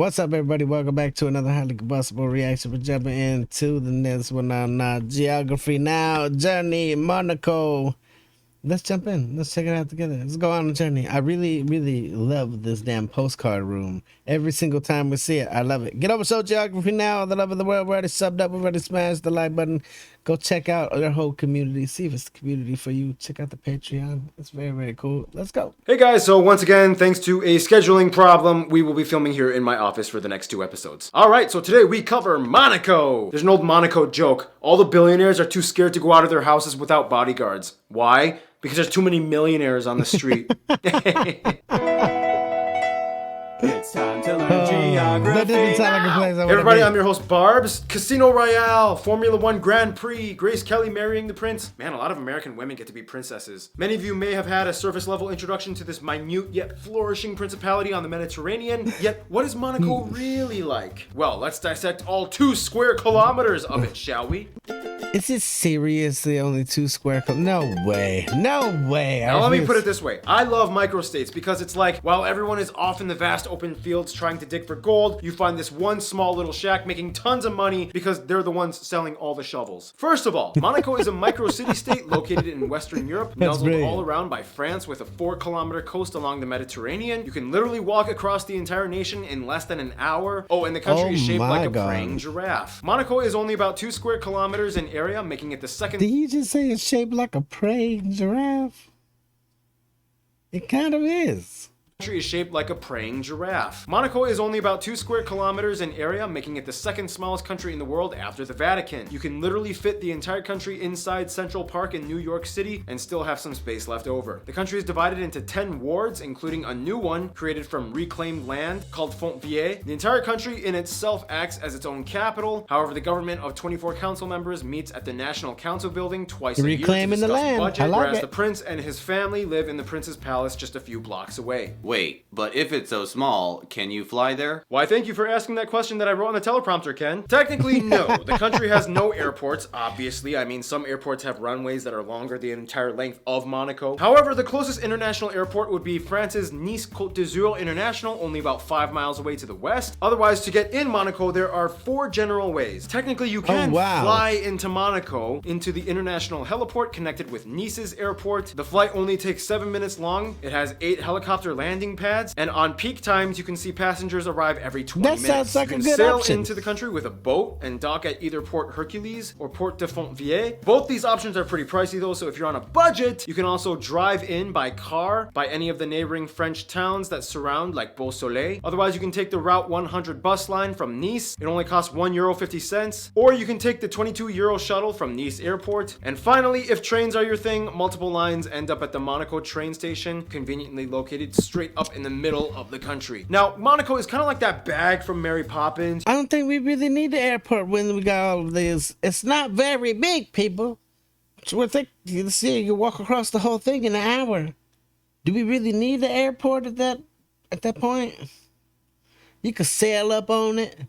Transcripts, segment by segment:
What's up, everybody? Welcome back to another highly combustible reaction. We're jumping into the next one on Geography Now, Journey, Monaco. Let's jump in. Let's check it out together. Let's go on a journey. I really, really love this damn postcard room. Every single time we see it, I love it. Get over to Geography Now, the love of the world. We're already subbed up. We've already smashed the like button. Go check out their whole community. See if it's the community for you. Check out the Patreon. It's very, very cool. Let's go. Hey guys, so once again, thanks to a scheduling problem, we will be filming here in my office for the next 2 episodes. Alright, so today we cover Monaco. There's an old Monaco joke. All the billionaires are too scared to go out of their houses without bodyguards. Why? Because there's too many millionaires on the street. It's time to learn geography. That didn't sound like a place I Hey everybody, I'm your host Barbs. Casino Royale, Formula 1 Grand Prix, Grace Kelly marrying the prince. Man, a lot of American women get to be princesses. Many of you may have had a surface level introduction to this minute yet flourishing principality on the Mediterranean. Yet, what is Monaco really like? Well, let's dissect all 2 square kilometers of it, shall we? Is it seriously only 2 square kilometers? No way. No way. Now let me put it this way. I love microstates because it's like, while everyone is off in the vast open fields trying to dig for gold, you find this one small little shack making tons of money because they're the ones selling all the shovels. First of all, Monaco is a micro city state located in Western Europe, nuzzled all around by France with a 4-kilometer coast along the Mediterranean. You can literally walk across the entire nation in less than an hour. Oh, and the country is shaped like a praying giraffe. Monaco is only about 2 square kilometers in area, making it the second. Did you just say it's shaped like a praying giraffe? It kind of is. Country is shaped like a praying giraffe. Monaco is only about 2 square kilometers in area, making it the 2nd smallest country in the world after the Vatican. You can literally fit the entire country inside Central Park in New York City and still have some space left over. The country is divided into 10 wards, including a new one created from reclaimed land called Fontvieille. The entire country in itself acts as its own capital. However, the government of 24 council members meets at the National Council building twice a year to discuss budget, whereas the prince and his family live in the prince's palace just a few blocks away. Wait, but if it's so small, can you fly there? Why, thank you for asking that question that I wrote on the teleprompter, Ken. Technically, no. The country has no airports, obviously. I mean, some airports have runways that are longer the entire length of Monaco. However, the closest international airport would be France's Nice-Côte d'Azur International, only about 5 miles away to the west. Otherwise, to get in Monaco, there are 4 general ways. Technically, you can fly into Monaco, into the international heliport connected with Nice's airport. The flight only takes 7 minutes long. It has 8 helicopter landing pads. And on peak times, you can see passengers arrive every 20 minutes. Sounds like you can a good sail option. into the country with a boat and dock at either Port Hercules or Port de Fontvieille. Both these options are pretty pricey though, so if you're on a budget, you can also drive in by car by any of the neighboring French towns that surround, like Beausoleil. Otherwise, you can take the Route 100 bus line from Nice. It only costs €1.50. Or you can take the €22 shuttle from Nice Airport. And finally, if trains are your thing, multiple lines end up at the Monaco train station, conveniently located straight up in the middle of the country. Now, Monaco is kind of like that bag from Mary Poppins. I don't think we really need the airport when we got all of this. It's not very big, people. So I think you see you walk across the whole thing in an hour. Do we really need the airport at that point? You could sail up on it.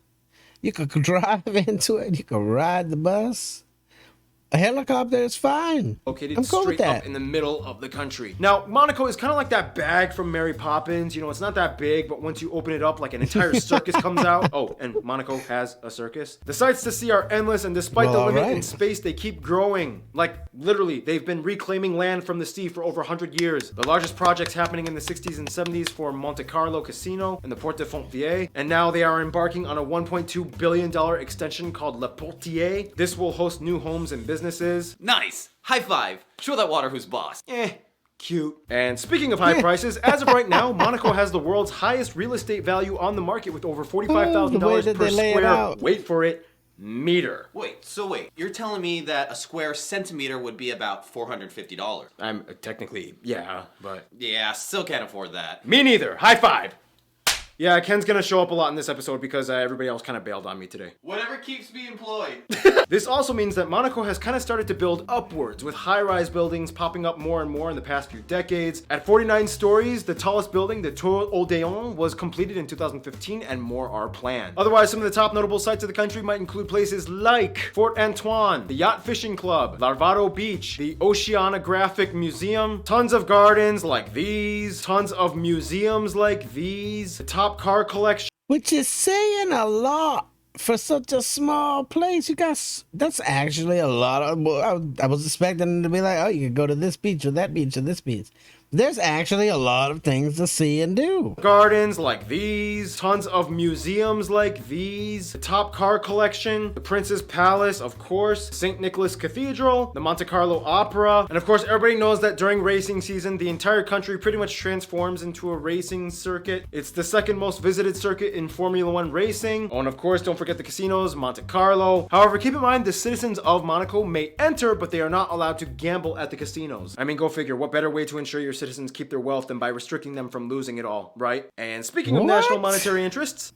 You could drive into it. You could ride the bus. A helicopter is fine. Located I'm cool with straight that. up in the middle of the country. Now, Monaco is kind of like that bag from Mary Poppins. You know, it's not that big, but once you open it up, like an entire circus comes out. Oh, and Monaco has a circus. The sights to see are endless, and despite the limit in space, they keep growing. Like, literally, they've been reclaiming land from the sea for over 100 years. The largest projects happening in the 60s and 70s for Monte Carlo Casino and the Port de Fontvieille. And now they are embarking on a $1.2 billion extension called Le Portier. This will host new homes and businesses. Nice! High five! Show that water who's boss. Cute. And speaking of high prices, as of right now, Monaco has the world's highest real estate value on the market with over $45,000 per square, wait for it, meter. Wait, you're telling me that a square centimeter would be about $450? I'm technically, yeah, but... Yeah, still can't afford that. Me neither. High five. Yeah, Ken's gonna show up a lot in this episode because everybody else kind of bailed on me today. Whatever keeps me employed. This also means that Monaco has kind of started to build upwards, with high-rise buildings popping up more and more in the past few decades. At 49 stories, the tallest building, the Tour Odéon, was completed in 2015, and more are planned. Otherwise, some of the top notable sites of the country might include places like Fort Antoine, the Yacht Fishing Club, Larvado Beach, the Oceanographic Museum, tons of gardens like these, tons of museums like these, the top car collection. which is saying a lot for such a small place. You guys, that's actually a lot of. I was expecting to be like, oh, you could go to this beach or that beach or this beach. There's actually a lot of things to see and do. Gardens like these, tons of museums like these, the top car collection, the Prince's Palace, of course, St. Nicholas Cathedral, the Monte Carlo Opera, and of course everybody knows that during racing season, the entire country pretty much transforms into a racing circuit. It's the second most visited circuit in Formula One racing. Oh, and of course, don't forget the casinos, Monte Carlo. However, keep in mind the citizens of Monaco may enter, but they are not allowed to gamble at the casinos. I mean, go figure, what better way to ensure your citizens keep their wealth than by restricting them from losing it all, right? And speaking of national monetary interests,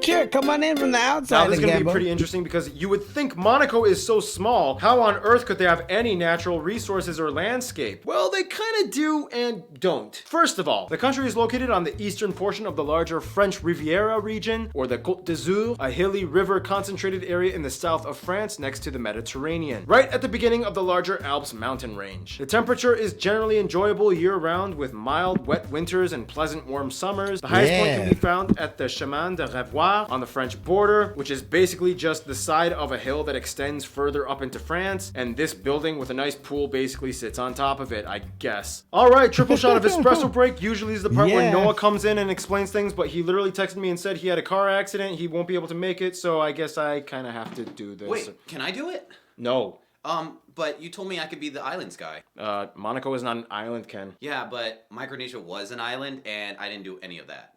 Sure, come on in from the outside. now this is going to be pretty interesting because you would think Monaco is so small. How on earth could they have any natural resources or landscape? Well, they kind of do and don't. First of all, the country is located on the eastern portion of the larger French Riviera region, or the Côte d'Azur, a hilly river concentrated area in the south of France next to the Mediterranean, right at the beginning of the larger Alps mountain range. The temperature is generally enjoyable year-round with mild, wet winters and pleasant, warm summers. The highest point can be found at the Chemin de Revoir on the French border, which is basically just the side of a hill that extends further up into France, and this building with a nice pool basically sits on top of it, I guess. Alright, triple shot of espresso break usually is the part where Noah comes in and explains things, but he literally texted me and said he had a car accident, he won't be able to make it, so I guess I kind of have to do this. Wait, can I do it? No. But you told me I could be the islands guy. Monaco is not an island, Ken. Yeah, but Micronesia was an island, and I didn't do any of that.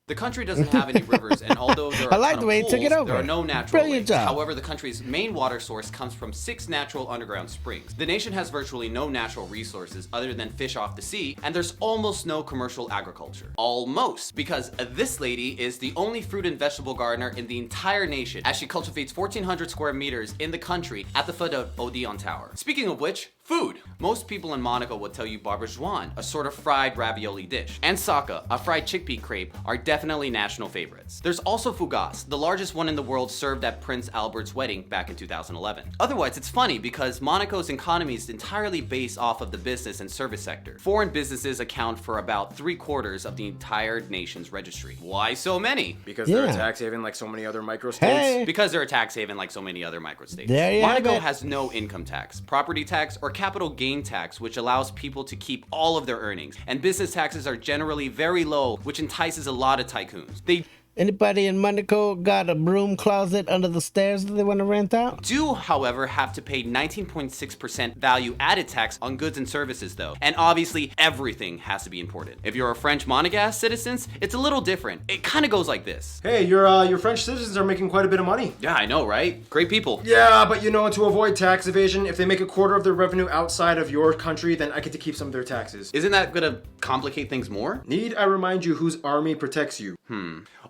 The country doesn't have any rivers, and although there are I like the way he took it over. there are no natural Brilliant lakes. job. However, the country's main water source comes from 6 natural underground springs. The nation has virtually no natural resources other than fish off the sea, and there's almost no commercial agriculture. Almost, because this lady is the only fruit and vegetable gardener in the entire nation, as she cultivates 1,400 square meters in the country at the foot of Odeon Tower. Speaking of which, food. Most people in Monaco will tell you barbejoine, a sort of fried ravioli dish, and saka, a fried chickpea crepe, are definitely national favorites. There's also fougasse, the largest one in the world, served at Prince Albert's wedding back in 2011. Otherwise, it's funny because Monaco's economy is entirely based off of the business and service sector. Foreign businesses account for about 3/4 of the entire nation's registry. Why so many? Because they're a tax haven like so many other microstates. Hey. Because they're a tax haven like so many other microstates. There you have Monaco it. has no income tax, property tax, or capital gain tax, which allows people to keep all of their earnings. And business taxes are generally very low, which entices a lot of tycoons. They Anybody in Monaco got a broom closet under the stairs that they want to rent out? do, however, have to pay 19.6% value added tax on goods and services though. And obviously everything has to be imported. If you're a French Monegasque citizens, it's a little different. It kind of goes like this. Hey, your French citizens are making quite a bit of money. Yeah, I know, right? Great people. Yeah, but you know, to avoid tax evasion, if they make a quarter of their revenue outside of your country, then I get to keep some of their taxes. Isn't that gonna complicate things more? Need I remind you whose army protects you?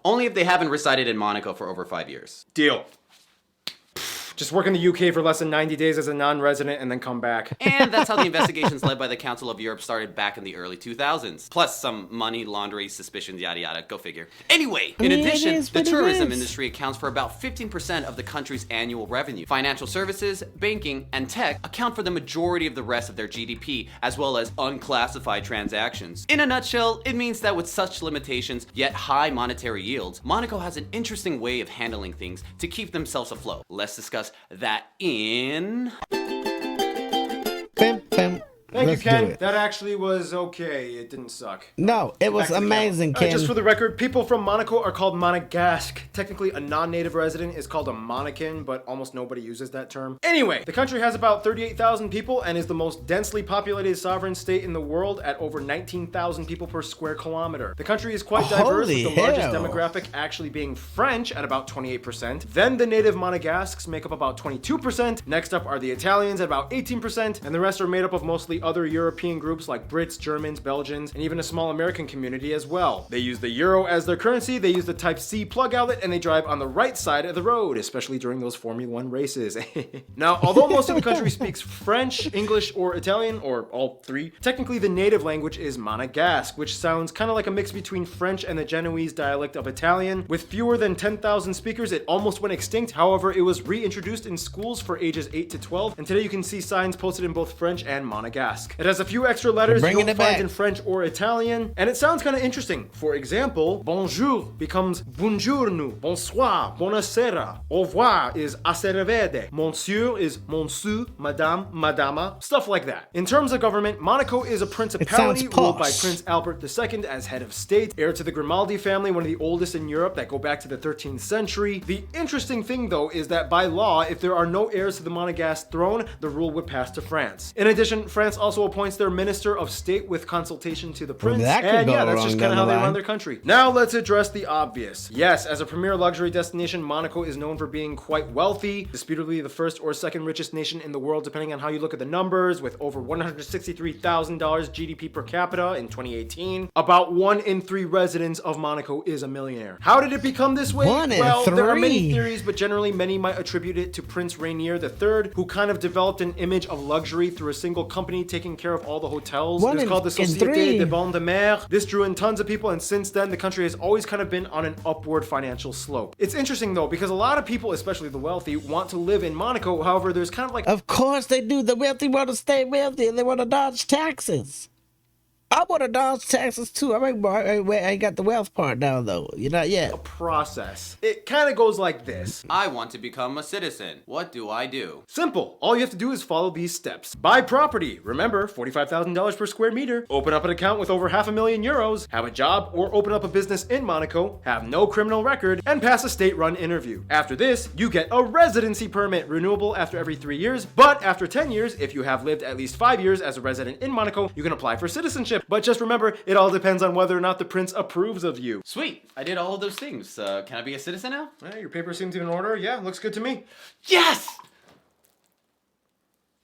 Only if they haven't resided in Monaco for over 5 years. Deal. Just work in the UK for less than 90 days as a non-resident and then come back. And that's how the investigations led by the Council of Europe started back in the early 2000s. Plus some money laundering suspicions, yada yada, go figure. Anyway, in addition, the tourism industry accounts for about 15% of the country's annual revenue. Financial services, banking, and tech account for the majority of the rest of their GDP, as well as unclassified transactions. In a nutshell, it means that with such limitations, yet high monetary yields, Monaco has an interesting way of handling things to keep themselves afloat. Let's discuss that in... Bam, bam. Thank Let's you, do Ken. it. That actually was okay. It didn't suck. No, it was Back to the amazing, camera. Ken. Just for the record, people from Monaco are called Monegasque. Technically, a non-native resident is called a Monacan, but almost nobody uses that term. Anyway, the country has about 38,000 people and is the most densely populated sovereign state in the world at over 19,000 people per square kilometer. The country is quite diverse, with the largest demographic actually being French at about 28%. Then the native Monegasques make up about 22%. Next up are the Italians at about 18%, and the rest are made up of mostly other European groups like Brits, Germans, Belgians, and even a small American community as well. They use the euro as their currency, they use the Type C plug outlet, and they drive on the right side of the road, especially during those Formula One races. Now, although most of the country speaks French, English, or Italian, or all three, technically the native language is Monegasque, which sounds kind of like a mix between French and the Genoese dialect of Italian. With fewer than 10,000 speakers, it almost went extinct. However, it was reintroduced in schools for ages 8 to 12, and today you can see signs posted in both French and Monegasque. Monegasque. It has a few extra letters you Bringing don't it find back. in French or Italian, and it sounds kind of interesting. For example, bonjour becomes buongiorno, bonsoir, buonasera, au revoir is a se rivede, monsieur is monsieur, madame, madama, stuff like that. In terms of government, Monaco is a principality ruled by posh. Prince Albert II as head of state, heir to the Grimaldi family, one of the oldest in Europe that go back to the 13th century. The interesting thing though is that by law, if there are no heirs to the Monegasque throne, the rule would pass to France. In addition, France also appoints their minister of state with consultation to the prince. that could And go yeah, that's wrong just down kind of how the they line. run their country. Now let's address the obvious. Yes, as a premier luxury destination, Monaco is known for being quite wealthy, disputably the first or second richest nation in the world depending on how you look at the numbers, with over $163,000 GDP per capita in 2018. About 1 in 3 residents of Monaco is a millionaire. How did it become this way? 1 in Well, there are many 3. theories, but generally many might attribute it to Prince Rainier III, who kind of developed an image of luxury through a single company taking care of all the hotels. 1 It was in- called the in Société 3. de Bons de Mer. This drew in tons of people, and since then the country has always kind of been on an upward financial slope. It's interesting though, because a lot of people, especially the wealthy, want to live in Monaco. However, there's kind of like Of course they do. The wealthy want to stay wealthy and they want to dodge taxes. I want to dodge taxes too. I ain't got the wealth part down though. You're not yet. process. It kind of goes like this. I want to become a citizen. What do I do? Simple. All you have to do is follow these steps. Buy property. Remember, $45,000 per square meter. Open up an account with over €500,000. Have a job or open up a business in Monaco. Have no criminal record. And pass a state-run interview. After this, you get a residency permit, renewable after every 3 years. But after 10 years, if you have lived at least 5 years as a resident in Monaco, you can apply for citizenship. But just remember, it all depends on whether or not the prince approves of you. Sweet, I did all of those things. Can I be a citizen now? Your paper seems in order. Yeah, looks good to me. Yes!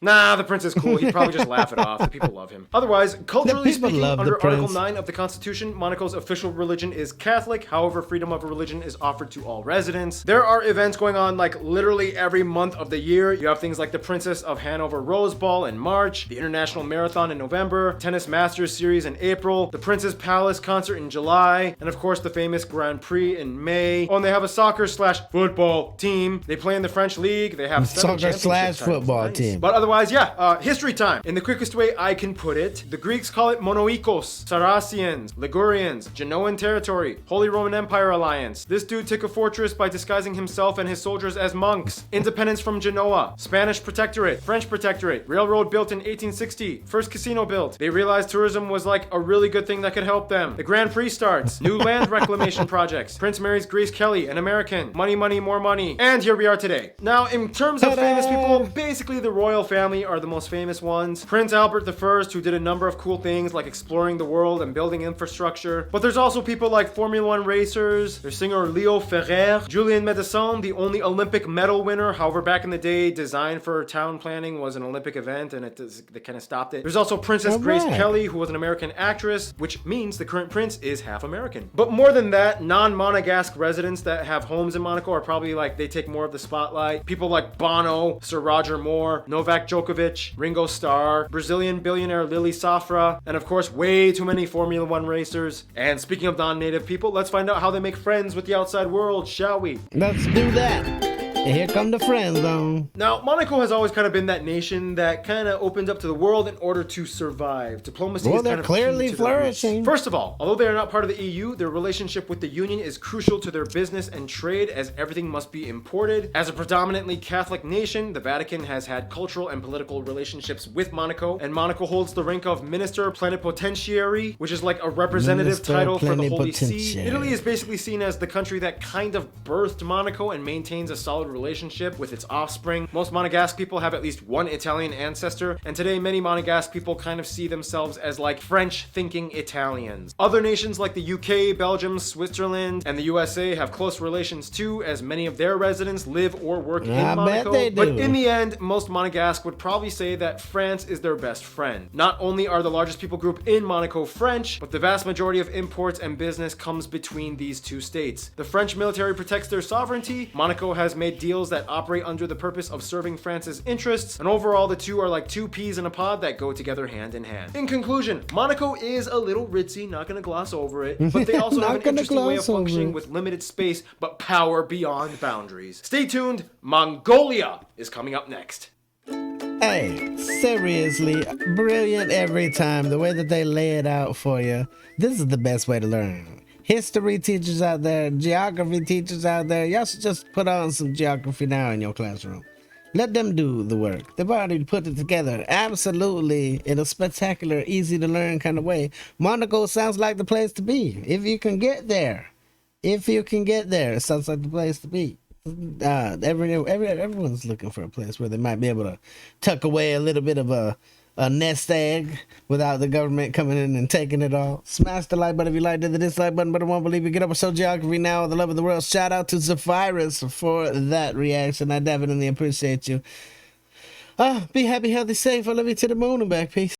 Nah, the prince is cool. He'd probably just laugh it off. The people love him. Otherwise, culturally people speaking, love the under Article prince. 9 of the Constitution, Monaco's official religion is Catholic. However, freedom of religion is offered to all residents. There are events going on like literally every month of the year. You have things like the Princess of Hanover Rose Ball in March, the International Marathon in November, Tennis Masters Series in April, the Prince's Palace concert in July, and of course the famous Grand Prix in May. Oh, and they have a soccer/football team. They play in the French League. They have 7 championship titles. Soccer/football Nice. team. But otherwise, yeah, history time. In the quickest way I can put it, the Greeks call it Monoikos, Saracens, Ligurians, Genoan territory, Holy Roman Empire alliance. This dude took a fortress by disguising himself and his soldiers as monks. Independence from Genoa, Spanish protectorate, French protectorate, railroad built in 1860, first casino built. They realized tourism was like a really good thing that could help them. The Grand Prix starts, new land reclamation projects. Prince marries Grace Kelly, an American. Money, money, more money. And here we are today. Now, in terms of famous people, basically the royal family are the most famous ones. Prince Albert I, who did a number of cool things like exploring the world and building infrastructure. But there's also people like Formula 1 racers. There's singer Leo Ferrer, Julien Médecin, the only Olympic medal winner. However, back in the day, design for town planning was an Olympic event and they kind of stopped it. There's also Princess Grace Kelly, who was an American actress, which means the current prince is half American. But more than that, non-Monegasque residents that have homes in Monaco are probably like, they take more of the spotlight. People like Bono, Sir Roger Moore, Novak Djokovic, Ringo Starr, Brazilian billionaire Lily Safra, and of course way too many Formula 1 racers. And speaking of non-native people, let's find out how they make friends with the outside world, shall we? Let's do that. And here come the friend zone. Now, Monaco has always kind of been that nation that kind of opened up to the world in order to survive. Diplomacy Well, is they're kind of clearly key to their roots. flourishing. First of all, although they are not part of the EU, their relationship with the Union is crucial to their business and trade, as everything must be imported. As a predominantly Catholic nation, the Vatican has had cultural and political relationships with Monaco, and Monaco holds the rank of Minister Plenipotentiary, which is like a representative Minister title for the Holy See. Plenipotentiary. Italy is basically seen as the country that kind of birthed Monaco and maintains a solid relationship with its offspring. Most Monegasque people have at least one Italian ancestor, and today many Monegasque people kind of see themselves as like French-thinking Italians. Other nations like the UK, Belgium, Switzerland, and the USA have close relations too, as many of their residents live or work in I bet Monaco. they do. But in the end, most Monegasque would probably say that France is their best friend. Not only are the largest people group in Monaco French, but the vast majority of imports and business comes between these two states. The French military protects their sovereignty. Monaco has made deals that operate under the purpose of serving France's interests, and overall the two are like two peas in a pod that go together hand in hand. In conclusion, Monaco is a little ritzy, not gonna gloss over it, but they also have an interesting way of functioning with limited space, but power beyond boundaries. Stay tuned, Mongolia is coming up next. Hey, seriously, brilliant every time. The way that they lay it out for you. This is the best way to learn. History teachers out there, geography teachers out there, y'all should just put on some geography now in your classroom. Let them do the work. They've already put it together absolutely in a spectacular, easy to learn kind of way. Monaco sounds like the place to be. If you can get there. If you can get there, it sounds like the place to be. Everyone's looking for a place where they might be able to tuck away a little bit of a nest egg without the government coming in and taking it all. Smash the like button if you liked it, the dislike button, but I won't believe you. Get up and show geography now, the love of the world. Shout out to Zephyrus for that reaction. I definitely appreciate you. Be happy, healthy, safe. I love you to the moon and back. Peace.